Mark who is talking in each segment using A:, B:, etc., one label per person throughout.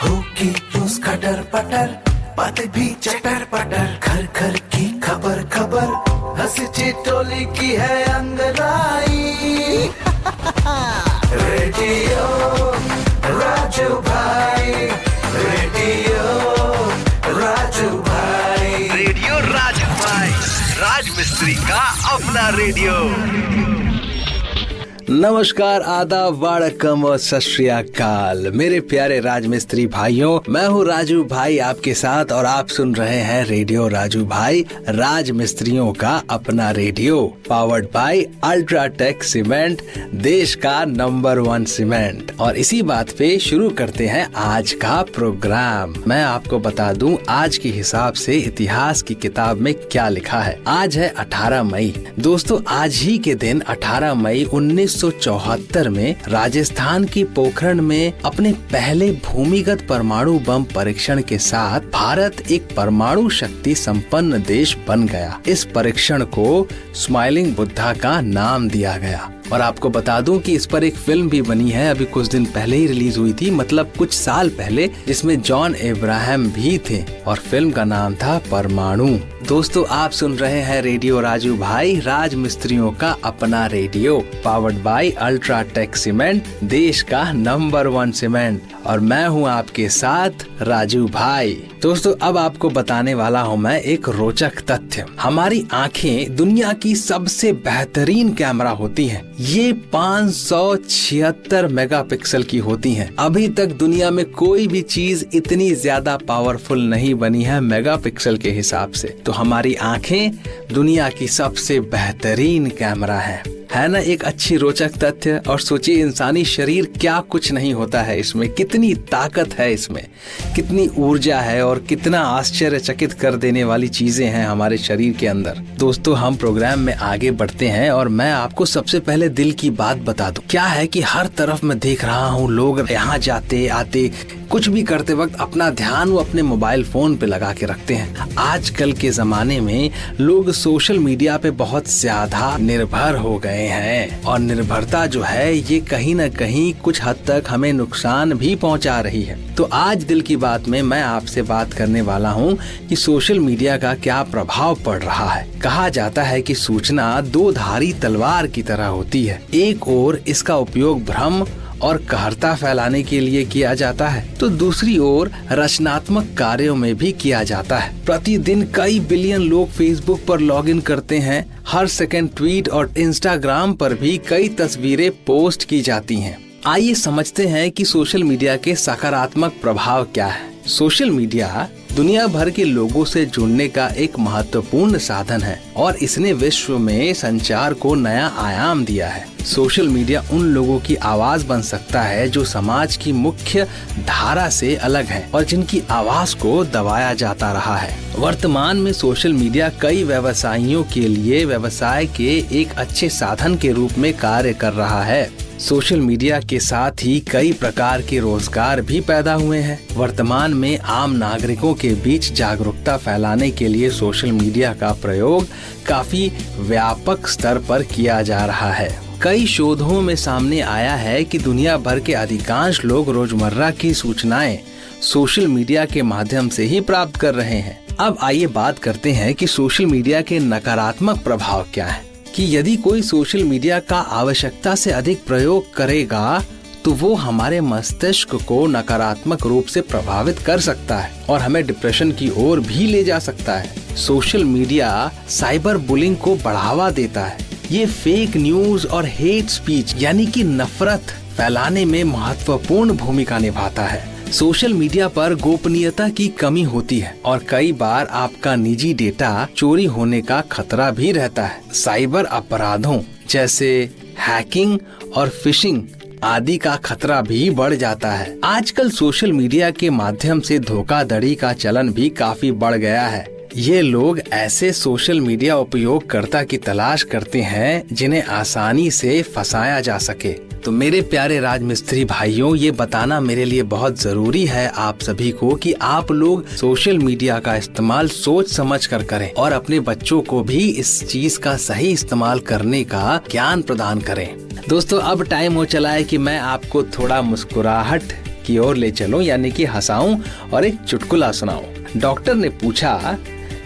A: होगी रोज खटर पटर, बातें भी चटर पटर, घर घर की खबर खबर, हंसी ठिठोली की है अंगड़ाई। रेडियो राजू भाई, रेडियो राजू भाई,
B: रेडियो राजू भाई, राज मिस्त्री का अपना रेडियो।
C: नमस्कार, आदाब, वड़कम और सत श्री अकाल मेरे प्यारे राजमिस्त्री भाइयों। मैं हूँ राजू भाई आपके साथ और आप सुन रहे हैं रेडियो राजू भाई, राजमिस्त्रियों का अपना radio, powered by UltraTech cement, देश का नंबर 1 सीमेंट। और इसी बात पे शुरू करते हैं आज का प्रोग्राम। मैं आपको बता दूं आज के हिसाब से इतिहास की किताब में क्या लिखा है। आज है 18 मई। दोस्तों, आज ही के दिन 18 मई 1974 में राजस्थान की पोखरण में अपने पहले भूमिगत परमाणु बम परीक्षण के साथ भारत एक परमाणु शक्ति संपन्न देश बन गया। इस परीक्षण को स्माइलिंग बुद्धा का नाम दिया गया। और आपको बता दूं कि इस पर एक फिल्म भी बनी है, अभी कुछ दिन पहले ही रिलीज हुई थी, मतलब कुछ साल पहले, जिसमें जॉन अब्राहम भी थे और फिल्म का नाम था परमाणु। दोस्तों, आप सुन रहे हैं रेडियो राजू भाई, राज मिस्त्रियों का अपना radio, powered by UltraTech cement, देश का नंबर 1 सीमेंट। और मैं हूं आपके साथ राजू भाई। दोस्तों, अब आपको बताने वाला हूं मैं एक रोचक तथ्य। हमारी आंखें दुनिया की सबसे बेहतरीन कैमरा होती हैं। ये 576 मेगापिक्सल की होती हैं। अभी तक दुनिया में कोई भी चीज इतनी ज्यादा पावरफुल नहीं बनी है मेगापिक्सल के हिसाब से। तो हमारी आंखें दुनिया की सबसे बेहतरीन कैमरा है ना। एक अच्छी रोचक तथ्य। और सोचिए, इंसानी शरीर क्या कुछ नहीं होता है इसमें, कितनी ताकत है इसमें, कितनी ऊर्जा है और कितना आश्चर्यचकित कर देने वाली चीजें हैं हमारे शरीर के अंदर। दोस्तों, हम प्रोग्राम में आगे बढ़ते हैं और मैं आपको सबसे पहले दिल की बात बता दूं। क्या है कि हर तरफ मैं देख रहा हूँ लोग यहाँ जाते आते कुछ भी करते वक्त अपना ध्यान वो अपने मोबाइल फोन पे लगा के रखते हैं। आजकल के जमाने में लोग सोशल मीडिया पे बहुत ज्यादा निर्भर हो गए हैं और निर्भरता जो है ये कहीं न कहीं कुछ हद तक हमें नुकसान भी पहुंचा रही है। तो आज दिल की बात में मैं आपसे बात करने वाला हूं कि सोशल मीडिया का क्या प्रभाव पड़ रहा है। कहा जाता है कि सूचना दो धारी तलवार की तरह होती है। एक ओर इसका उपयोग भ्रम और कहरता फैलाने के लिए किया जाता है, तो दूसरी ओर रचनात्मक कार्यों में भी किया जाता है। प्रतिदिन कई बिलियन लोग फेसबुक पर लॉगिन करते हैं। हर सेकंड ट्वीट और इंस्टाग्राम पर भी कई तस्वीरें पोस्ट की जाती हैं। आइए समझते हैं कि सोशल मीडिया के सकारात्मक प्रभाव क्या है। सोशल मीडिया दुनिया भर के लोगों से जुड़ने का एक महत्वपूर्ण साधन है और इसने विश्व में संचार को नया आयाम दिया है। सोशल मीडिया उन लोगों की आवाज बन सकता है जो समाज की मुख्य धारा से अलग है और जिनकी आवाज को दबाया जाता रहा है। वर्तमान में सोशल मीडिया कई व्यवसायियों के लिए व्यवसाय के एक अच्छे साधन के रूप में कार्य कर रहा है। सोशल मीडिया के साथ ही कई प्रकार के रोजगार भी पैदा हुए हैं। वर्तमान में आम नागरिकों के बीच जागरूकता फैलाने के लिए सोशल मीडिया का प्रयोग काफी व्यापक स्तर पर किया जा रहा है। कई शोधों में सामने आया है कि दुनिया भर के अधिकांश लोग रोजमर्रा की सूचनाएं सोशल मीडिया के माध्यम से ही प्राप्त कर रहे हैं। अब आइए बात करते हैं कि सोशल मीडिया के नकारात्मक प्रभाव क्या है। कि यदि कोई सोशल मीडिया का आवश्यकता से अधिक प्रयोग करेगा तो वो हमारे मस्तिष्क को नकारात्मक रूप से प्रभावित कर सकता है और हमें डिप्रेशन की ओर भी ले जा सकता है। सोशल मीडिया साइबर बुलिंग को बढ़ावा देता है। ये फेक न्यूज और हेट स्पीच यानी कि नफरत फैलाने में महत्वपूर्ण भूमिका निभाता है। सोशल मीडिया पर गोपनीयता की कमी होती है और कई बार आपका निजी डेटा चोरी होने का खतरा भी रहता है। साइबर अपराधों जैसे हैकिंग और फिशिंग आदि का खतरा भी बढ़ जाता है। आजकल सोशल मीडिया के माध्यम से धोखाधड़ी का चलन भी काफी बढ़ गया है। ये लोग ऐसे सोशल मीडिया उपयोगकर्ता की तलाश करते हैं जिन्हें आसानी से फंसाया जा सके। तो मेरे प्यारे राजमिस्त्री भाइयों, ये बताना मेरे लिए बहुत जरूरी है आप सभी को कि आप लोग सोशल मीडिया का इस्तेमाल सोच समझ कर करें और अपने बच्चों को भी इस चीज का सही इस्तेमाल करने का ज्ञान प्रदान करें। दोस्तों, अब टाइम हो चला है कि मैं आपको थोड़ा मुस्कुराहट की ओर ले चलूं, यानी कि हंसाऊं और एक चुटकुला सुनाऊं। डॉक्टर ने पूछा,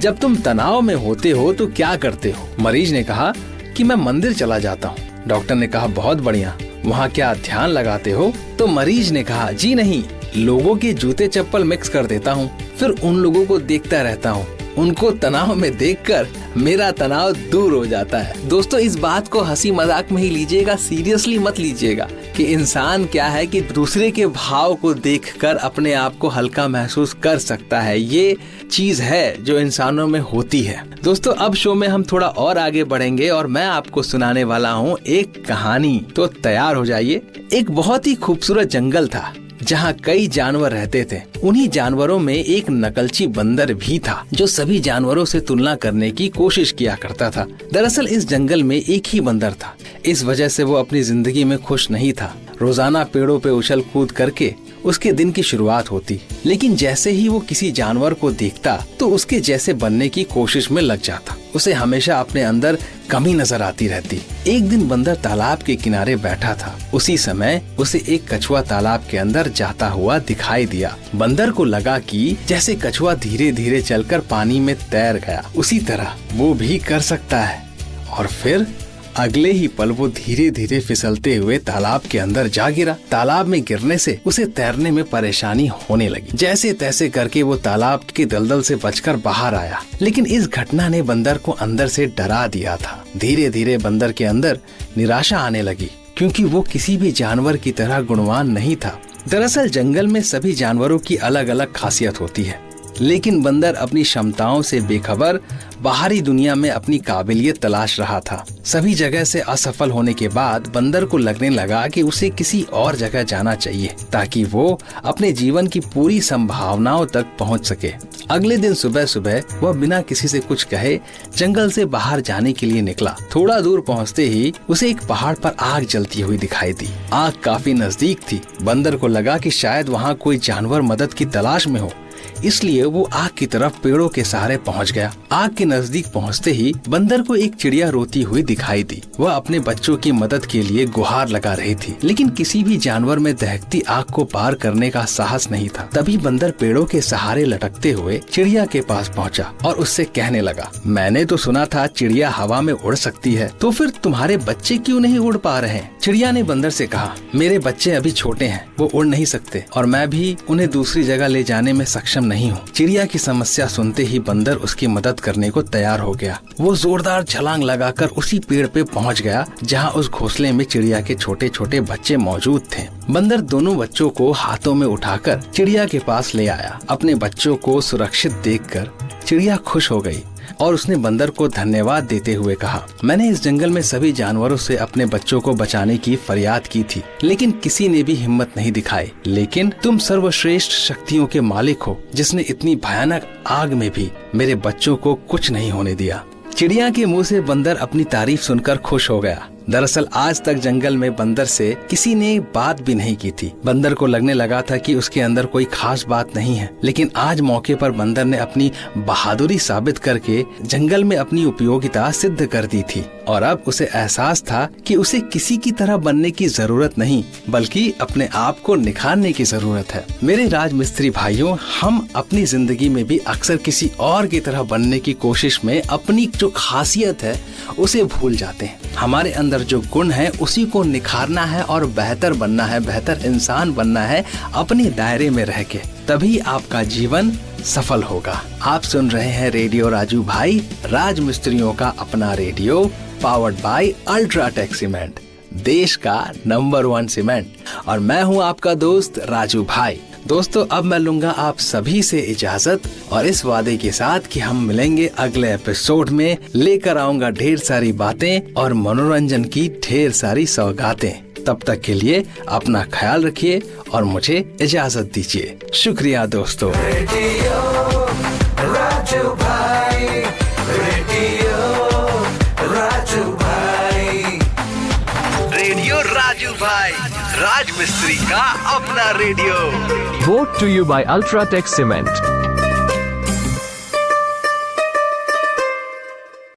C: जब तुम तनाव में होते हो तो क्या करते हो? मरीज ने कहा कि मैं मंदिर चला जाता हूँ। डॉक्टर ने कहा, बहुत बढ़िया, वहाँ क्या ध्यान लगाते हो? तो मरीज ने कहा, जी नहीं, लोगों के जूते चप्पल मिक्स कर देता हूँ, फिर उन लोगों को देखता रहता हूँ, उनको तनाव में देखकर मेरा तनाव दूर हो जाता है। दोस्तों, इस बात को हंसी मजाक में ही लीजिएगा, सीरियसली मत लीजिएगा कि इंसान क्या है कि दूसरे के भाव को देखकर अपने आप को हल्का महसूस कर सकता है। ये चीज है जो इंसानों में होती है। दोस्तों, अब शो में हम थोड़ा और आगे बढ़ेंगे और मैं आपको सुनाने वाला हूँ एक कहानी। तो तैयार हो जाइए। एक बहुत ही खूबसूरत जंगल था जहाँ कई जानवर रहते थे। उन्हीं जानवरों में एक नकलची बंदर भी था जो सभी जानवरों से तुलना करने की कोशिश किया करता था। दरअसल इस जंगल में एक ही बंदर था। इस वजह से वो अपनी जिंदगी में खुश नहीं था। रोजाना पेड़ों पे उछल कूद करके उसके दिन की शुरुआत होती, लेकिन जैसे ही वो किसी जानवर को देखता तो उसके जैसे बनने की कोशिश में लग जाता। उसे हमेशा अपने अंदर कमी नजर आती रहती। एक दिन बंदर तालाब के किनारे बैठा था। उसी समय उसे एक कछुआ तालाब के अंदर जाता हुआ दिखाई दिया। बंदर को लगा कि जैसे कछुआ धीरे धीरे चलकर पानी में तैर गया, उसी तरह वो भी कर सकता है। और फिर अगले ही पल वो धीरे धीरे फिसलते हुए तालाब के अंदर जा गिरा। तालाब में गिरने से उसे तैरने में परेशानी होने लगी। जैसे तैसे करके वो तालाब के दलदल से बचकर बाहर आया, लेकिन इस घटना ने बंदर को अंदर से डरा दिया था। धीरे धीरे बंदर के अंदर निराशा आने लगी, क्योंकि वो किसी भी जानवर की तरह गुणवान नहीं था। दरअसल जंगल में सभी जानवरों की अलग अलग खासियत होती है, लेकिन बंदर अपनी क्षमताओं से बेखबर बाहरी दुनिया में अपनी काबिलियत तलाश रहा था। सभी जगह से असफल होने के बाद बंदर को लगने लगा कि उसे किसी और जगह जाना चाहिए ताकि वो अपने जीवन की पूरी संभावनाओं तक पहुंच सके। अगले दिन सुबह सुबह वह बिना किसी से कुछ कहे जंगल से बाहर जाने के लिए निकला। थोड़ा दूर पहुंचते ही उसे एक पहाड़ पर आग जलती हुई दिखाई दी। आग काफी नजदीक थी। बंदर को लगा कि शायद वहाँ कोई जानवर मदद की तलाश में हो, इसलिए वो आग की तरफ पेड़ों के सहारे पहुंच गया। आग के नजदीक पहुंचते ही बंदर को एक चिड़िया रोती हुई दिखाई दी। वह अपने बच्चों की मदद के लिए गुहार लगा रही थी, लेकिन किसी भी जानवर में दहकती आग को पार करने का साहस नहीं था। तभी बंदर पेड़ों के सहारे लटकते हुए चिड़िया के पास पहुंचा और उससे कहने लगा, मैंने तो सुना था चिड़िया हवा में उड़ सकती है, तो फिर तुम्हारे बच्चे क्यों नहीं उड़ पा रहे हैं? चिड़िया ने बंदर से कहा, मेरे बच्चे अभी छोटे हैं, वो उड़ नहीं सकते और मैं भी उन्हें दूसरी जगह ले जाने में सक्षम नहीं हूँ। चिड़िया की समस्या सुनते ही बंदर उसकी मदद करने को तैयार हो गया। वो जोरदार छलांग लगाकर उसी पेड़ पे पहुँच गया जहाँ उस घोंसले में चिड़िया के छोटे छोटे बच्चे मौजूद थे। बंदर दोनों बच्चों को हाथों में उठाकर चिड़िया के पास ले आया। अपने बच्चों को सुरक्षित देखकर चिड़िया खुश हो गई और उसने बंदर को धन्यवाद देते हुए कहा, मैंने इस जंगल में सभी जानवरों से अपने बच्चों को बचाने की फरियाद की थी, लेकिन किसी ने भी हिम्मत नहीं दिखाई। लेकिन तुम सर्वश्रेष्ठ शक्तियों के मालिक हो, जिसने इतनी भयानक आग में भी मेरे बच्चों को कुछ नहीं होने दिया। चिड़िया के मुंह से बंदर अपनी तारीफ सुनकर खुश हो गया। दरअसल आज तक जंगल में बंदर से किसी ने बात भी नहीं की थी। बंदर को लगने लगा था कि उसके अंदर कोई खास बात नहीं है, लेकिन आज मौके पर बंदर ने अपनी बहादुरी साबित करके जंगल में अपनी उपयोगिता सिद्ध कर दी थी। और अब उसे एहसास था कि उसे किसी की तरह बनने की जरूरत नहीं, बल्कि अपने आप को निखारने की जरूरत है। मेरे राजमिस्त्री भाइयों, हम अपनी जिंदगी में भी अक्सर किसी और की तरह बनने की कोशिश में अपनी जो खासियत है उसे भूल जाते हैं। हमारे अंदर जो गुण है उसी को निखारना है और बेहतर बनना है, बेहतर इंसान बनना है अपने दायरे में रह के, तभी आपका जीवन सफल होगा। आप सुन रहे हैं रेडियो राजू भाई, राजमिस्त्रियों का अपना radio, powered by UltraTech cement, देश का नंबर 1 सीमेंट। और मैं हूं आपका दोस्त राजू भाई। दोस्तों, अब मैं लूंगा आप सभी से इजाजत और इस वादे के साथ कि हम मिलेंगे अगले एपिसोड में। लेकर आऊंगा ढेर सारी बातें और मनोरंजन की ढेर सारी सौगातें। तब तक के लिए अपना ख्याल रखिए और मुझे इजाजत दीजिए। शुक्रिया दोस्तों।
A: रेडियो राजू भाई, रेडियो राजू भाई,
B: रेडियो राजू भाई, राज मिस्त्री का अपना radio.
D: Brought to you by Ultratech Cement.